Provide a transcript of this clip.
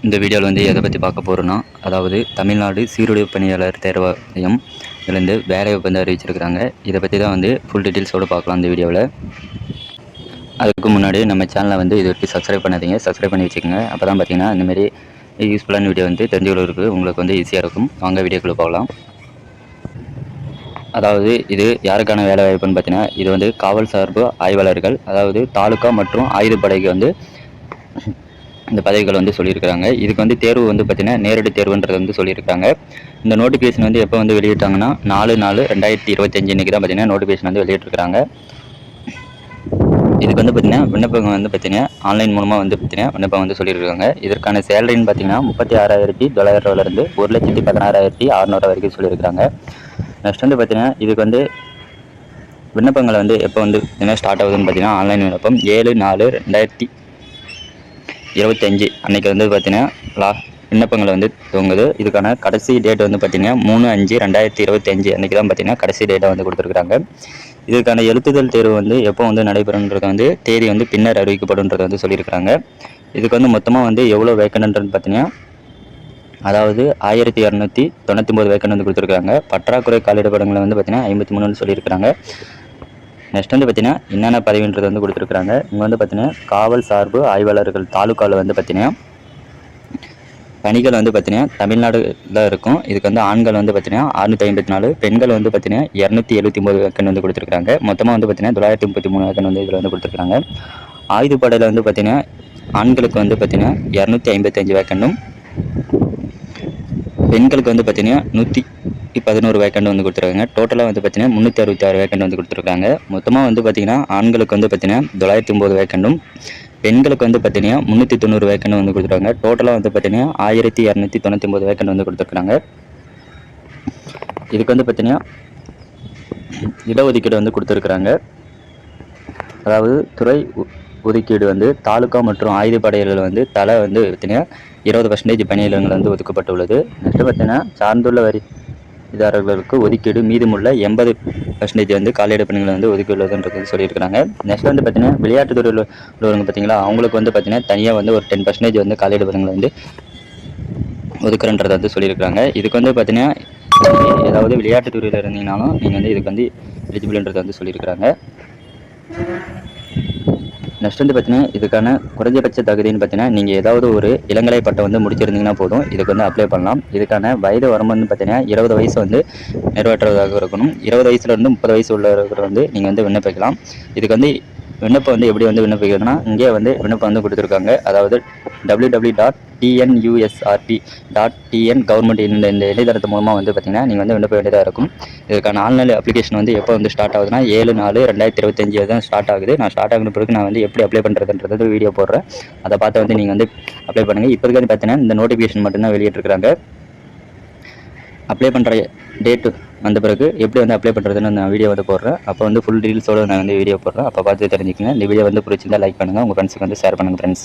இந்த வீடியோவில் வந்து எதை பற்றி பார்க்க போகிறோன்னா, அதாவது தமிழ்நாடு சீருடை பணியாளர் தேர்வாணையம் இதுலேருந்து வேலைவாய்ப்பு வந்து அறிவிச்சிருக்கிறாங்க. இதை பற்றி தான் வந்து ஃபுல் டீட்டெயில்ஸோடு பார்க்கலாம் இந்த வீடியோவில். அதுக்கு முன்னாடி நம்ம சேனலை வந்து இது வரைக்கும் சப்ஸ்கிரைப் பண்ணாதீங்க, சப்ஸ்கிரைப் பண்ணி வச்சுக்கோங்க. அப்போ தான் பார்த்தீங்கன்னா இந்தமாரி யூஸ்ஃபுல்லான வீடியோ வந்து தெரிஞ்சுக்கிறதுக்கு உங்களுக்கு வந்து ஈஸியாக இருக்கும். வாங்க வீடியோக்குள்ளே போகலாம். அதாவது இது யாருக்கான வேலை வாய்ப்புன்னு பார்த்தீங்கன்னா, இது வந்து காவல் சார்பு ஆய்வாளர்கள், அதாவது தாலுகா மற்றும் ஆயுதப்படைக்கு வந்து இந்த பதவிகள் வந்து சொல்லியிருக்கிறாங்க. இதுக்கு வந்து தேர்வு வந்து பார்த்தீங்கன்னா நேரடி தேர்வுன்றது வந்து சொல்லியிருக்காங்க. இந்த நோட்டிஃபிகேஷன் வந்து எப்போ வந்து வெளியிட்டாங்கன்னா 4/4/2025 இன்றைக்கி தான் பார்த்தீங்கன்னா நோட்டிஃபிகேஷன் வந்து வெளியிட்டிருக்காங்க. இதுக்கு வந்து பார்த்தீங்கன்னா விண்ணப்பம் வந்து பார்த்தீங்கன்னா ஆன்லைன் மூலமாக வந்து பார்த்தீங்கன்னா விண்ணப்பம் வந்து சொல்லியிருக்காங்க. இதற்கான சேலரின்னு பார்த்தீங்கன்னா 36,900 1,16,600 வரைக்கும் சொல்லியிருக்காங்க. நெக்ஸ்ட் வந்து பார்த்தீங்கன்னா இதுக்கு வந்து விண்ணப்பங்களை வந்து எப்போ வந்து என்ன ஸ்டார்ட் ஆகுதுன்னு பார்த்தீங்கன்னா ஆன்லைன் விண்ணப்பம் 7/4/2025 அன்றைக்கி வந்து பார்த்தீங்கன்னா விண்ணப்பங்களை வந்து துவங்குது. இதுக்கான கடைசி டேட் வந்து பார்த்தீங்கன்னா 3/5/2025 அன்றைக்கி தான் பார்த்தீங்கன்னா கடைசி டேட்டை வந்து கொடுத்துருக்குறாங்க. இதுக்கான எழுத்துதல் தேர்வு வந்து எப்போ வந்து நடைபெறும்ன்றது வந்து தேதி வந்து பின்னர் அறிவிக்கப்படும்ன்றதை வந்து சொல்லியிருக்கிறாங்க. இதுக்கு வந்து மொத்தமாக வந்து எவ்வளோ வேக்கன்ட்ன்றது பார்த்தீங்கன்னா, அதாவது 1299 வேக்கன்ட் வந்து கொடுத்துருக்காங்க. பற்றாக்குறை காலியிடப்படங்களை வந்து பார்த்தீங்கன்னா 53 சொல்லியிருக்கிறாங்க. நெக்ஸ்ட் வந்து பார்த்தீங்கன்னா என்னென்ன பதவின்றது வந்து கொடுத்துருக்குறாங்க. இங்கே வந்து பார்த்தீங்கன்னா காவல் சார்பு ஆய்வாளர்கள் தாலுக்காவில் வந்து பார்த்தீங்கன்னா பணிகள் வந்து பார்த்தீங்கன்னா தமிழ்நாடுல இருக்கும். இதுக்கு வந்து ஆண்கள் வந்து பார்த்தீங்கன்னா 654, பெண்கள் வந்து பார்த்தீங்கன்னா 279 வேக்கன் வந்து கொடுத்துருக்காங்க. மொத்தமாக வந்து பார்த்தீங்கன்னா 933 வேக்கன் வந்து இதில் வந்து கொடுத்துருக்காங்க. ஆயுதப்படையில் வந்து பார்த்தீங்கன்னா ஆண்களுக்கு வந்து பார்த்தீங்கன்னா 255 வேக்கண்டும், பெண்களுக்கு வந்து பார்த்தீங்கன்னா 111 வேக்கண்ட் வந்து கொடுத்துருக்காங்க. டோட்டலாக வந்து பார்த்தீங்கன்னா 366 வேக்கண்ட் வந்து கொடுத்துருக்காங்க. மொத்தமாக வந்து பார்த்தீங்கன்னா ஆண்களுக்கு வந்து பார்த்தீங்கன்னா 909 வேக்கண்டும், பெண்களுக்கு வந்து பார்த்தீங்கன்னா 390 வேக்கண்ட் வந்து கொடுத்துருக்காங்க. டோட்டலாக வந்து பார்த்தீங்கன்னா 1299 வேக்கண்ட் வந்து கொடுத்துருக்காங்க. இதுக்கு வந்து பார்த்தீங்கன்னா இடஒதுக்கீடு வந்து கொடுத்துருக்குறாங்க. அதாவது துறை ஒதுக்கீடு வந்து தாலுகா மற்றும் ஆயுதப்படைகளில் வந்து தலை வந்து பார்த்தீங்கன்னா 20% பணியிடங்கள் வந்து ஒதுக்கப்பட்டுள்ளது. நெக்ஸ்ட்டு பார்த்தீங்கன்னா சார்ந்துள்ள வரிதாரர்களுக்கு ஒதுக்கீடு மீதமுள்ள 80% வந்து காலியிட பணிகளை வந்து ஒதுக்கியுள்ளதுன்றது சொல்லியிருக்கிறாங்க. நெக்ஸ்ட் வந்து பார்த்தீங்கன்னா விளையாட்டு துறையில் உள்ளவங்க பார்த்தீங்களா, அவங்களுக்கு வந்து பார்த்தீங்கன்னா தனியாக வந்து ஒரு 10% வந்து காலியிட பணிகளை வந்து ஒதுக்குறன்றதை வந்து சொல்லியிருக்கிறாங்க. இதுக்கு வந்து பார்த்தீங்கன்னா ஏதாவது விளையாட்டு துறையில் இருந்தீங்கனாலும் நீங்கள் வந்து இதுக்கு வந்து எலிஜிபிள்ன்றதை வந்து சொல்லியிருக்கிறாங்க. நெக்ஸ்ட் வந்து பார்த்தீங்கன்னா இதுக்கான குறைஞ்சபட்ச தகுதின்னு பார்த்தீங்கன்னா நீங்கள் ஏதாவது ஒரு இளங்கலை பட்டம் வந்து முடிச்சிருந்தீங்கன்னா போதும் இதுக்கு வந்து அப்ளை பண்ணலாம். இதுக்கான வயது வரம்பு வந்து பார்த்தீங்கன்னா 20 வயசு வந்து நிறைவேற்றுவதாக இருக்கணும். 20 வயசுலேருந்து 30 வயசு உள்ளவர்கள் வந்து நீங்கள் வந்து விண்ணப்பிக்கலாம். இதுக்கு வந்து விண்ணப்பம் வந்து எப்படி வந்து விண்ணப்பிக்கிறதுனா இங்கே வந்து விண்ணப்பம் வந்து கொடுத்துருக்காங்க. அதாவது www.tnusrp.tn கவர்மெண்ட் இந்த இணையதளத்து மூலமாக வந்து பார்த்தீங்கன்னா நீங்கள் வந்து விண்ணப்ப வேண்டியதாக இருக்கும். இதுக்கான ஆன்லைன் அப்ளிகேஷன் வந்து எப்போ வந்து ஸ்டார்ட் ஆகுதுன்னா 7/4/2025 தான் ஸ்டார்ட் ஆகுது. நான் ஸ்டார்ட் ஆகின பிறகு நான் வந்து எப்படி அப்ளை பண்ணுறதுன்றது வீடியோ போடுறேன். அதை பார்த்து வந்து நீங்கள் வந்து அப்ளை பண்ணுங்கள். இப்போதைக்கு வந்து பார்த்தீங்கன்னா இந்த நோட்டிஃபிகேஷன் மட்டும்தான் வெளியிட்டிருக்கிறாங்க. அப்ளை பண்ணுற டேட்டு வந்த பிறகு எப்படி வந்து அப்ளை பண்ணுறதுன்னு நான் வீடியோ வந்து போடுறேன். அப்போ வந்து ஃபுல் டீல்ஸோடு நான் வந்து வீடியோ போடுறேன். அப்போ பார்த்து தெரிஞ்சுக்கங்க. இந்த வீடியோ வந்து பிடிச்சிருந்தா லைக் பண்ணுங்கள், உங்கள் ஃப்ரெண்ட்ஸுக்கு வந்து ஷேர் பண்ணுங்கள் ஃப்ரெண்ட்ஸ்.